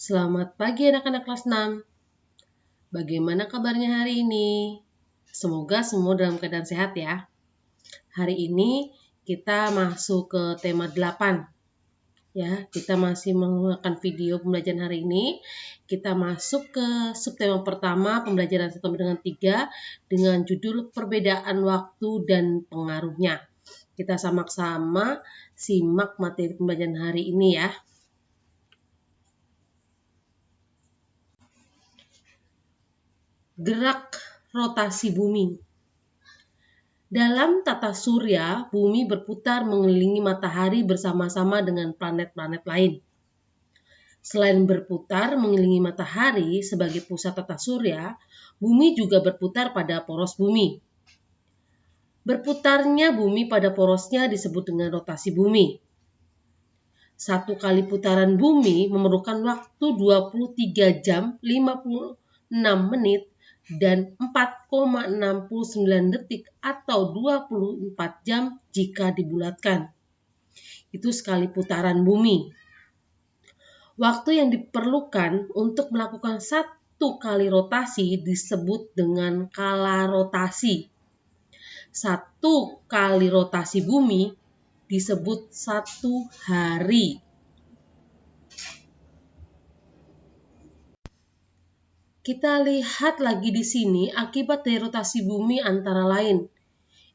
Selamat pagi anak-anak kelas 6. Bagaimana kabarnya hari ini? Semoga semua dalam keadaan sehat ya. Hari ini kita masuk ke tema 8. Ya, kita masih menggunakan video pembelajaran hari ini. Kita masuk ke subtema pertama pembelajaran 1 dengan 3 dengan judul perbedaan waktu dan pengaruhnya. Kita sama-sama simak materi pembelajaran hari ini ya. Gerak rotasi bumi. Dalam tata surya, bumi berputar mengelilingi matahari bersama-sama dengan planet-planet lain. Selain berputar mengelilingi matahari sebagai pusat tata surya, bumi juga berputar pada poros bumi. Berputarnya bumi pada porosnya disebut dengan rotasi bumi. Satu kali putaran bumi memerlukan waktu 23 jam 56 menit dan 4,69 detik atau 24 jam jika dibulatkan. Itu sekali putaran bumi. Waktu yang diperlukan untuk melakukan satu kali rotasi disebut dengan kala rotasi. Satu kali rotasi bumi disebut 1 hari. Kita lihat lagi di sini akibat dari rotasi bumi antara lain.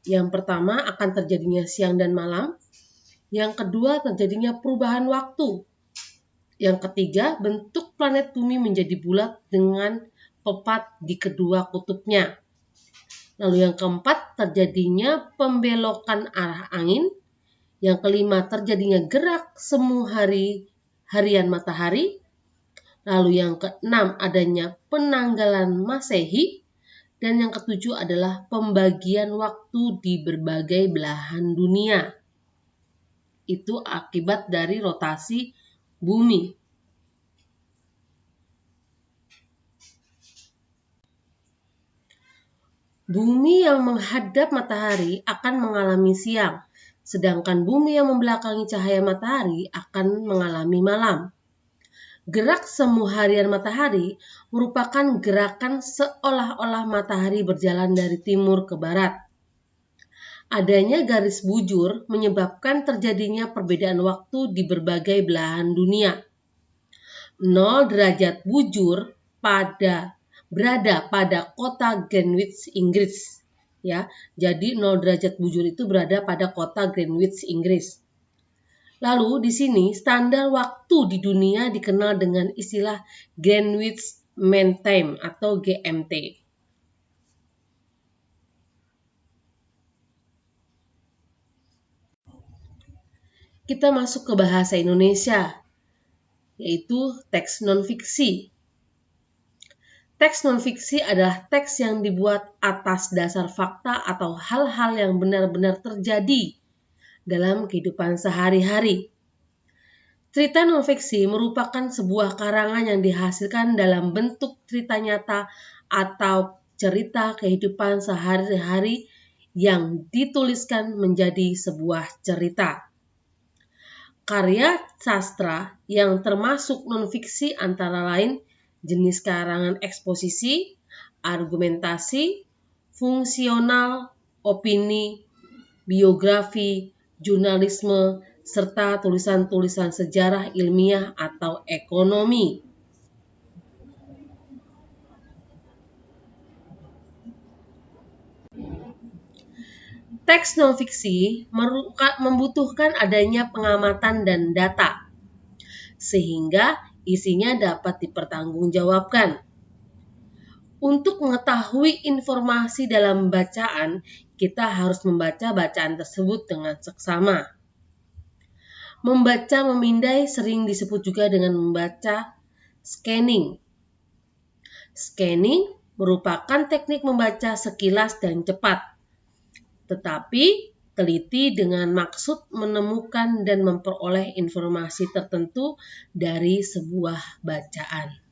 Yang pertama akan terjadinya siang dan malam. Yang kedua terjadinya perubahan waktu. Yang ketiga bentuk planet bumi menjadi bulat dengan pepat di kedua kutubnya. Lalu yang keempat terjadinya pembelokan arah angin. Yang kelima terjadinya gerak semu harian matahari. Lalu yang keenam adanya penanggalan Masehi. Dan yang ketujuh adalah pembagian waktu di berbagai belahan dunia. Itu akibat dari rotasi bumi. Bumi yang menghadap matahari akan mengalami siang, sedangkan bumi yang membelakangi cahaya matahari akan mengalami malam. Gerak semu harian matahari merupakan gerakan seolah-olah matahari berjalan dari timur ke barat. Adanya garis bujur menyebabkan terjadinya perbedaan waktu di berbagai belahan dunia. 0 derajat bujur berada pada kota Greenwich, Inggris. Ya, jadi 0 derajat bujur itu berada pada kota Greenwich, Inggris. Lalu di sini standar waktu di dunia dikenal dengan istilah Greenwich Mean Time atau GMT. Kita masuk ke bahasa Indonesia, yaitu teks non-fiksi. Teks non-fiksi adalah teks yang dibuat atas dasar fakta atau hal-hal yang benar-benar terjadi dalam kehidupan sehari-hari. Cerita non-fiksi merupakan sebuah karangan yang dihasilkan dalam bentuk cerita nyata atau cerita kehidupan sehari-hari yang dituliskan menjadi sebuah cerita. Karya sastra yang termasuk non-fiksi antara lain jenis karangan eksposisi, argumentasi, fungsional, opini, biografi, jurnalisme, serta tulisan-tulisan sejarah ilmiah atau ekonomi. Teks non-fiksi membutuhkan adanya pengamatan dan data, sehingga isinya dapat dipertanggungjawabkan. Untuk mengetahui informasi dalam bacaan, kita harus membaca bacaan tersebut dengan seksama. Membaca memindai sering disebut juga dengan membaca scanning. Scanning merupakan teknik membaca sekilas dan cepat, tetapi teliti dengan maksud menemukan dan memperoleh informasi tertentu dari sebuah bacaan.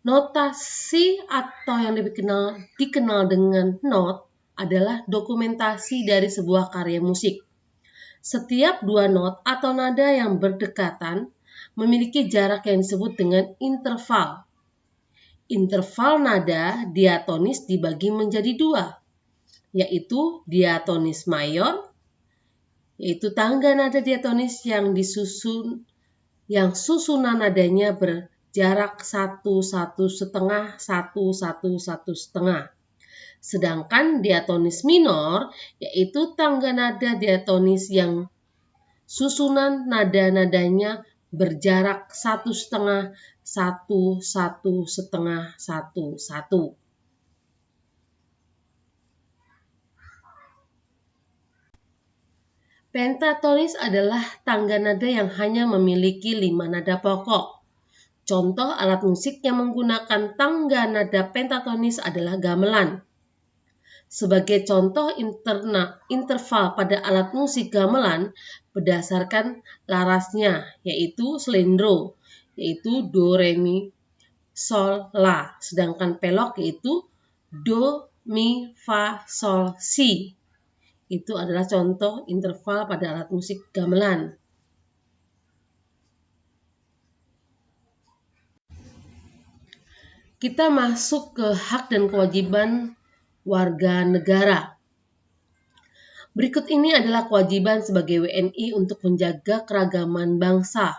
Notasi atau yang dikenal dengan not adalah dokumentasi dari sebuah karya musik. Setiap dua not atau nada yang berdekatan memiliki jarak yang disebut dengan interval. Interval nada diatonis dibagi menjadi dua, yaitu diatonis mayor, yaitu tangga nada diatonis yang susunan nadanya berjarak 1,1,5, 1,1,1,5. Sedangkan diatonis minor yaitu tangga nada diatonis yang susunan nada-nadanya berjarak 1,5, 1,1,5, 1,1. Pentatonis adalah tangga nada yang hanya memiliki 5 nada pokok. Contoh alat musik yang menggunakan tangga nada pentatonis adalah gamelan. Sebagai contoh interval pada alat musik gamelan berdasarkan larasnya, yaitu slendro, yaitu do, re, mi, sol, la. Sedangkan pelok yaitu do, mi, fa, sol, si. Itu adalah contoh interval pada alat musik gamelan. Kita masuk ke hak dan kewajiban warga negara. Berikut ini adalah kewajiban sebagai WNI untuk menjaga keragaman bangsa.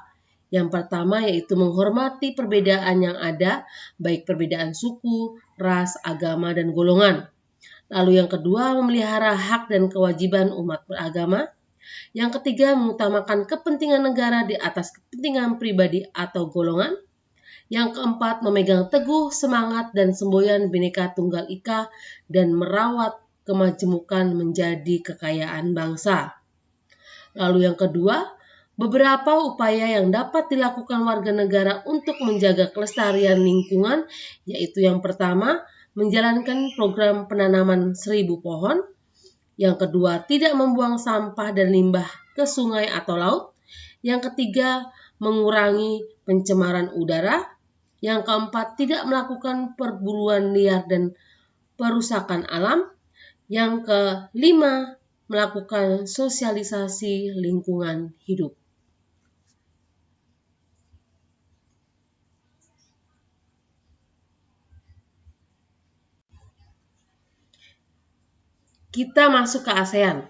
Yang pertama yaitu menghormati perbedaan yang ada, baik perbedaan suku, ras, agama, dan golongan. Lalu yang kedua, memelihara hak dan kewajiban umat beragama. Yang ketiga, mengutamakan kepentingan negara di atas kepentingan pribadi atau golongan. Yang keempat, memegang teguh semangat dan semboyan Bhinneka Tunggal Ika dan merawat kemajemukan menjadi kekayaan bangsa. Lalu yang kedua, beberapa upaya yang dapat dilakukan warga negara untuk menjaga kelestarian lingkungan, yaitu yang pertama, menjalankan program penanaman 1000 pohon. Yang kedua, tidak membuang sampah dan limbah ke sungai atau laut. Yang ketiga, mengurangi pencemaran udara. Yang keempat, tidak melakukan perburuan liar dan perusakan alam. Yang kelima, melakukan sosialisasi lingkungan hidup. Kita masuk ke ASEAN.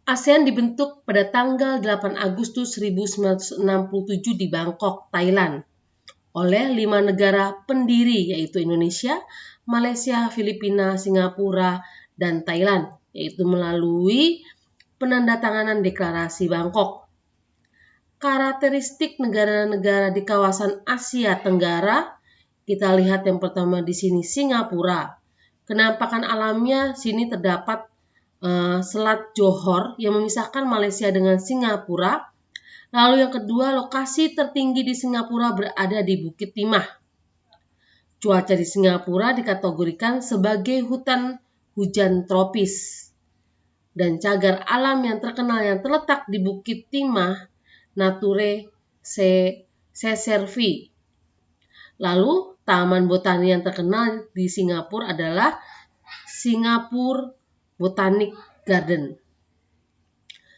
ASEAN dibentuk pada tanggal 8 Agustus 1967 di Bangkok, Thailand, oleh 5 negara pendiri yaitu Indonesia, Malaysia, Filipina, Singapura, dan Thailand, yaitu melalui penandatanganan Deklarasi Bangkok. Karakteristik negara-negara di kawasan Asia Tenggara, kita lihat yang pertama di sini Singapura. Penampakan alamnya sini terdapat Selat Johor yang memisahkan Malaysia dengan Singapura. Lalu yang kedua, lokasi tertinggi di Singapura berada di Bukit Timah. Cuaca di Singapura dikategorikan sebagai hutan hujan tropis. Dan cagar alam yang terkenal yang terletak di Bukit Timah, Nature Reserve. Lalu, taman botani yang terkenal di Singapura adalah Singapore Botanic Garden.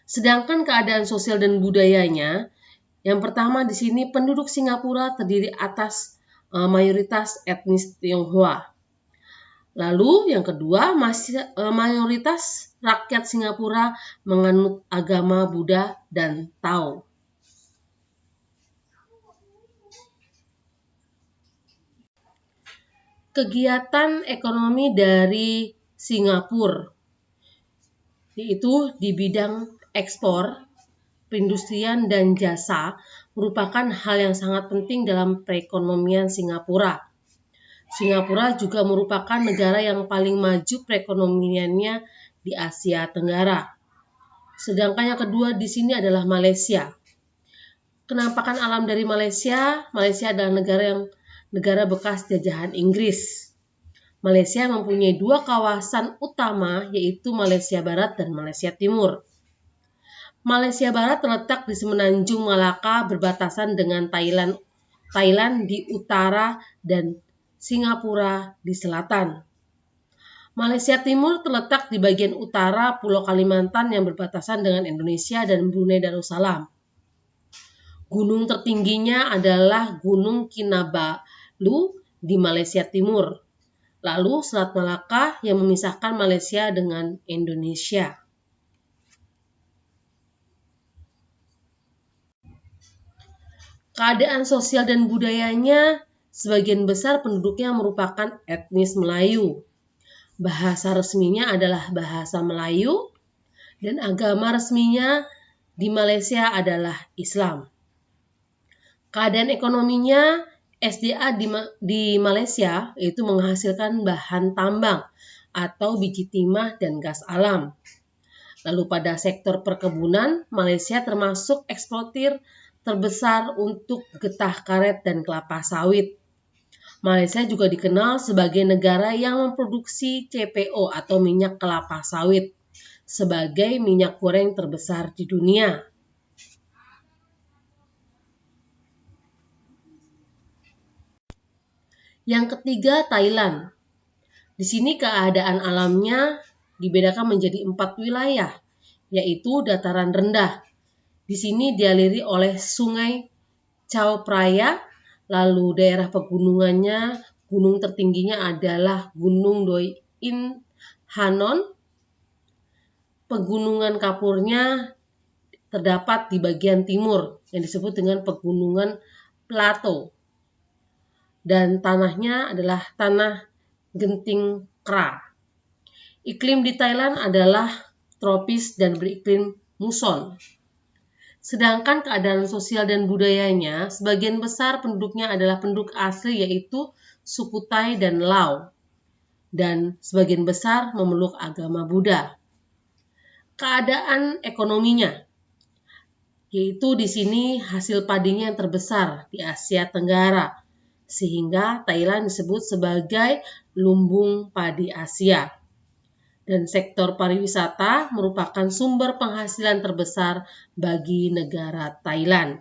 Sedangkan keadaan sosial dan budayanya, yang pertama di sini penduduk Singapura terdiri atas mayoritas etnis Tionghoa. Lalu yang kedua, mayoritas rakyat Singapura menganut agama Buddha dan Tao. Kegiatan ekonomi dari Singapura, yaitu di bidang ekspor, perindustrian, dan jasa, merupakan hal yang sangat penting dalam perekonomian Singapura. Singapura juga merupakan negara yang paling maju perekonomiannya di Asia Tenggara. Sedangkan yang kedua di sini adalah Malaysia. Penampakan alam dari Malaysia adalah negara bekas jajahan Inggris. Malaysia mempunyai 2 kawasan utama, yaitu Malaysia Barat dan Malaysia Timur. Malaysia Barat terletak di Semenanjung Malaka berbatasan dengan Thailand di utara dan Singapura di selatan. Malaysia Timur terletak di bagian utara Pulau Kalimantan yang berbatasan dengan Indonesia dan Brunei Darussalam. Gunung tertingginya adalah Gunung Kinabalu di Malaysia Timur. Lalu Selat Malaka yang memisahkan Malaysia dengan Indonesia. Keadaan sosial dan budayanya, sebagian besar penduduknya merupakan etnis Melayu. Bahasa resminya adalah bahasa Melayu dan agama resminya di Malaysia adalah Islam. Keadaan ekonominya, SDA di Malaysia itu menghasilkan bahan tambang atau biji timah dan gas alam. Lalu pada sektor perkebunan, Malaysia termasuk eksportir terbesar untuk getah karet dan kelapa sawit. Malaysia juga dikenal sebagai negara yang memproduksi CPO atau minyak kelapa sawit sebagai minyak goreng terbesar di dunia. Yang ketiga, Thailand. Di sini keadaan alamnya dibedakan menjadi 4 wilayah, yaitu dataran rendah. Di sini dialiri oleh Sungai Chao Phraya. Lalu daerah pegunungannya, gunung tertingginya adalah Gunung Doi In Hanon. Pegunungan kapurnya terdapat di bagian timur yang disebut dengan pegunungan plato. Dan tanahnya adalah tanah genting kera. Iklim di Thailand adalah tropis dan beriklim muson. Sedangkan keadaan sosial dan budayanya, sebagian besar penduduknya adalah penduduk asli yaitu suku Thai dan Lao. Dan sebagian besar memeluk agama Buddha. Keadaan ekonominya, yaitu di sini hasil padinya yang terbesar di Asia Tenggara. Sehingga Thailand disebut sebagai lumbung padi Asia. Dan sektor pariwisata merupakan sumber penghasilan terbesar bagi negara Thailand.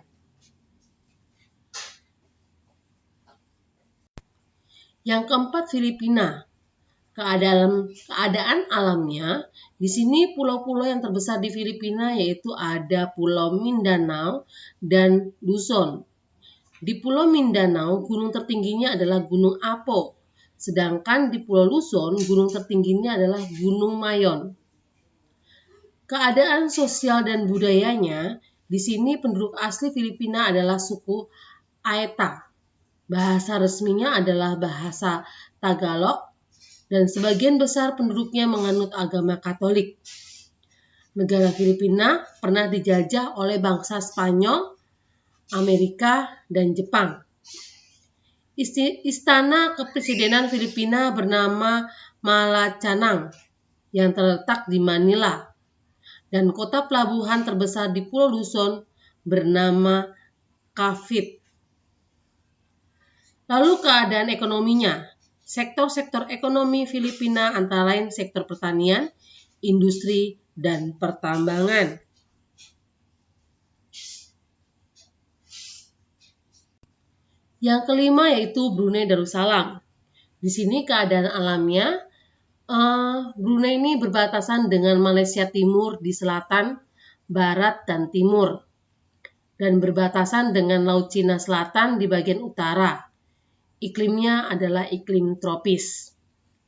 Yang keempat, Filipina. Keadaan alamnya, di sini pulau-pulau yang terbesar di Filipina yaitu ada Pulau Mindanao dan Luzon. Di Pulau Mindanao, gunung tertingginya adalah Gunung Apo. Sedangkan di Pulau Luzon, gunung tertingginya adalah Gunung Mayon. Keadaan sosial dan budayanya, di sini penduduk asli Filipina adalah suku Aeta. Bahasa resminya adalah bahasa Tagalog dan sebagian besar penduduknya menganut agama Katolik. Negara Filipina pernah dijajah oleh bangsa Spanyol, Amerika, dan Jepang. Istana Kepresidenan Filipina bernama Malacanang yang terletak di Manila dan kota pelabuhan terbesar di Pulau Luzon bernama Cavite. Lalu keadaan ekonominya, sektor-sektor ekonomi Filipina antara lain sektor pertanian, industri, dan pertambangan. Yang kelima yaitu Brunei Darussalam. Di sini keadaan alamnya, Brunei ini berbatasan dengan Malaysia Timur di selatan, barat, dan timur. Dan berbatasan dengan Laut Cina Selatan di bagian utara. Iklimnya adalah iklim tropis.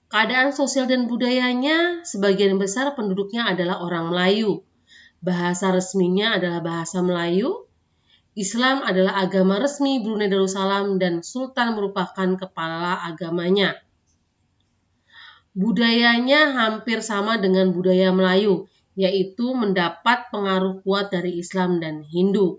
Keadaan sosial dan budayanya, sebagian besar penduduknya adalah orang Melayu. Bahasa resminya adalah bahasa Melayu. Islam adalah agama resmi Brunei Darussalam dan Sultan merupakan kepala agamanya. Budayanya hampir sama dengan budaya Melayu, yaitu mendapat pengaruh kuat dari Islam dan Hindu.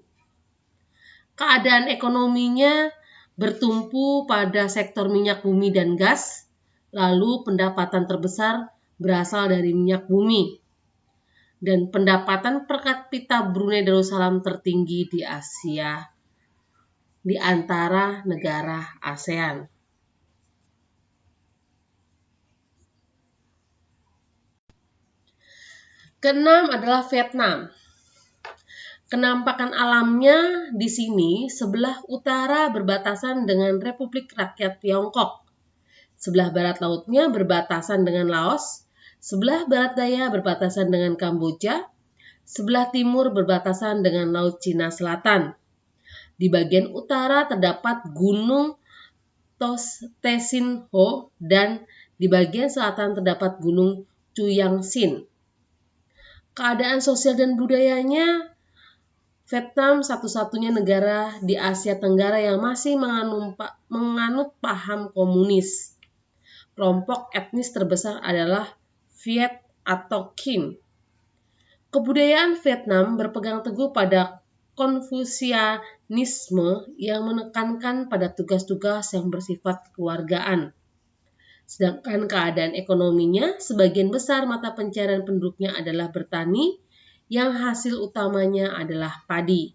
Keadaan ekonominya bertumpu pada sektor minyak bumi dan gas, lalu pendapatan terbesar berasal dari minyak bumi. Dan pendapatan per kapita Brunei Darussalam tertinggi di Asia, di antara negara ASEAN. Keenam adalah Vietnam. Kenampakan alamnya di sini sebelah utara berbatasan dengan Republik Rakyat Tiongkok. Sebelah barat lautnya berbatasan dengan Laos, sebelah barat daya berbatasan dengan Kamboja, sebelah timur berbatasan dengan Laut Cina Selatan. Di bagian utara terdapat Gunung Tesinho dan di bagian selatan terdapat Gunung Chuyangsin. Keadaan sosial dan budayanya, Vietnam satu-satunya negara di Asia Tenggara yang masih menganut paham komunis. Kelompok etnis terbesar adalah Viet atau Kim. Kebudayaan Vietnam berpegang teguh pada Konfusianisme yang menekankan pada tugas-tugas yang bersifat kekeluargaan. Sedangkan keadaan ekonominya, sebagian besar mata pencarian penduduknya adalah bertani, yang hasil utamanya adalah padi.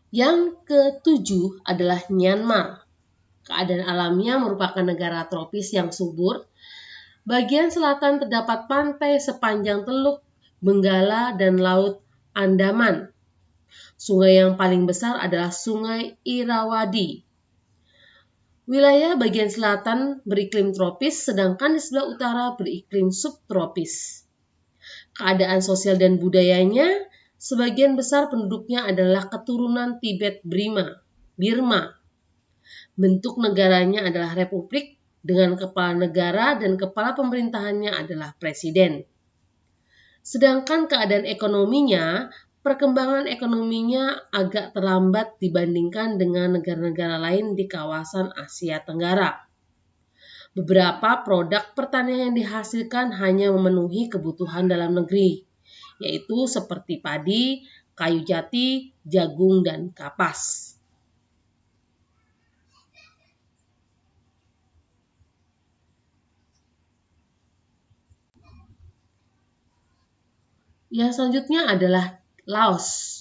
Yang ketujuh adalah Myanmar. Keadaan alamnya merupakan negara tropis yang subur. Bagian selatan terdapat pantai sepanjang Teluk Benggala dan Laut Andaman. Sungai yang paling besar adalah Sungai Irrawaddy. Wilayah bagian selatan beriklim tropis, sedangkan di sebelah utara beriklim subtropis. Keadaan sosial dan budayanya, sebagian besar penduduknya adalah keturunan Tibet-Birma. Bentuk negaranya adalah republik dengan kepala negara dan kepala pemerintahannya adalah presiden. Sedangkan keadaan ekonominya, perkembangan ekonominya agak terlambat dibandingkan dengan negara-negara lain di kawasan Asia Tenggara. Beberapa produk pertanian yang dihasilkan hanya memenuhi kebutuhan dalam negeri, yaitu seperti padi, kayu jati, jagung, dan kapas. Yang selanjutnya adalah Laos.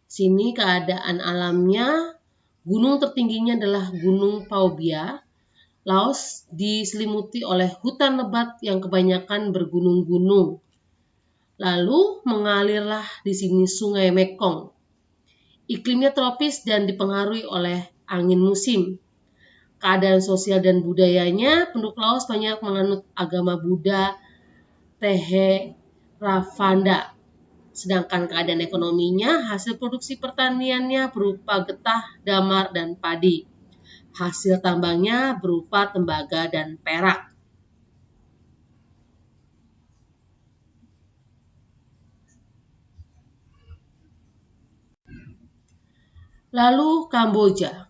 Sini keadaan alamnya, gunung tertingginya adalah Gunung Phaobia. Laos diselimuti oleh hutan lebat yang kebanyakan bergunung-gunung. Lalu mengalirlah di sini Sungai Mekong. Iklimnya tropis dan dipengaruhi oleh angin musim. Keadaan sosial dan budayanya, penduduk Laos banyak menganut agama Buddha, Theravada. Sedangkan keadaan ekonominya, hasil produksi pertaniannya berupa getah, damar, dan padi. Hasil tambangnya berupa tembaga dan perak. Lalu Kamboja.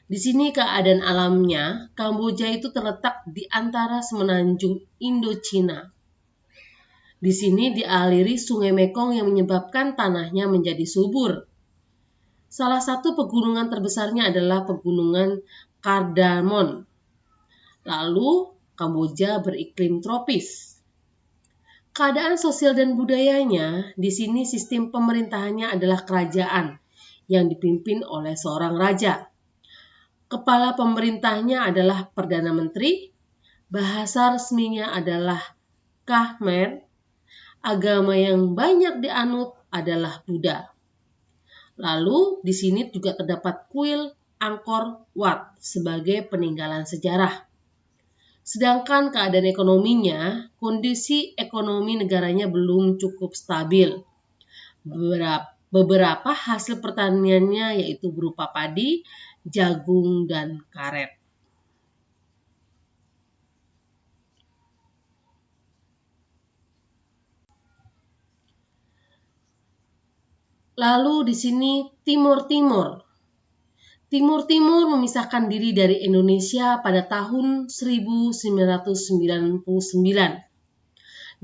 Di sini keadaan alamnya, Kamboja itu terletak di antara semenanjung Indochina. Di sini dialiri Sungai Mekong yang menyebabkan tanahnya menjadi subur. Salah satu pegunungan terbesarnya adalah Pegunungan Cardamom. Lalu Kamboja beriklim tropis. Keadaan sosial dan budayanya, di sini sistem pemerintahannya adalah kerajaan yang dipimpin oleh seorang raja. Kepala pemerintahnya adalah Perdana Menteri, bahasa resminya adalah Khmer, agama yang banyak dianut adalah Buddha. Lalu di sini juga terdapat kuil Angkor Wat sebagai peninggalan sejarah. Sedangkan keadaan ekonominya, kondisi ekonomi negaranya belum cukup stabil. Beberapa hasil pertaniannya yaitu berupa padi, jagung, dan karet. Lalu di sini Timur Timur. Timur Timur memisahkan diri dari Indonesia pada tahun 1999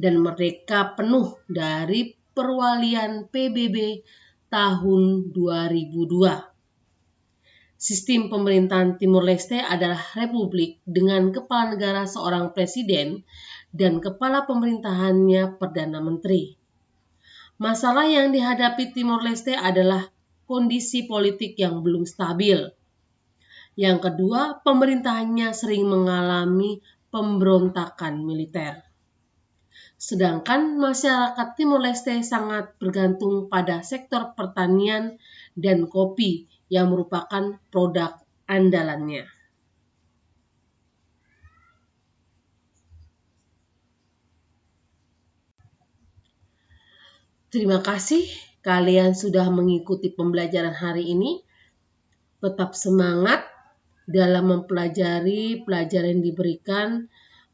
dan merdeka penuh dari perwalian PBB tahun 2002. Sistem pemerintahan Timur Leste adalah republik dengan kepala negara seorang presiden dan kepala pemerintahannya Perdana Menteri. Masalah yang dihadapi Timor Leste adalah kondisi politik yang belum stabil. Yang kedua, pemerintahannya sering mengalami pemberontakan militer. Sedangkan masyarakat Timor Leste sangat bergantung pada sektor pertanian dan kopi yang merupakan produk andalannya. Terima kasih kalian sudah mengikuti pembelajaran hari ini. Tetap semangat dalam mempelajari pelajaran yang diberikan.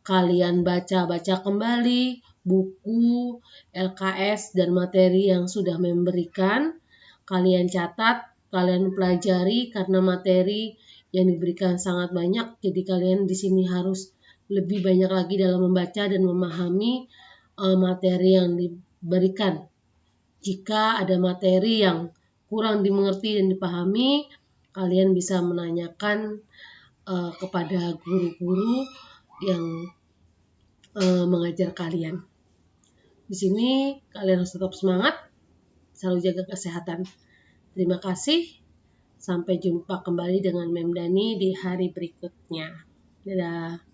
Kalian baca-baca kembali buku, LKS, dan materi yang sudah memberikan. Kalian catat, kalian pelajari karena materi yang diberikan sangat banyak. Jadi kalian di sini harus lebih banyak lagi dalam membaca dan memahami materi yang diberikan. Jika ada materi yang kurang dimengerti dan dipahami, kalian bisa menanyakan kepada guru-guru yang mengajar kalian. Di sini kalian harus tetap semangat, selalu jaga kesehatan. Terima kasih. Sampai jumpa kembali dengan Mem Dani di hari berikutnya. Dadah.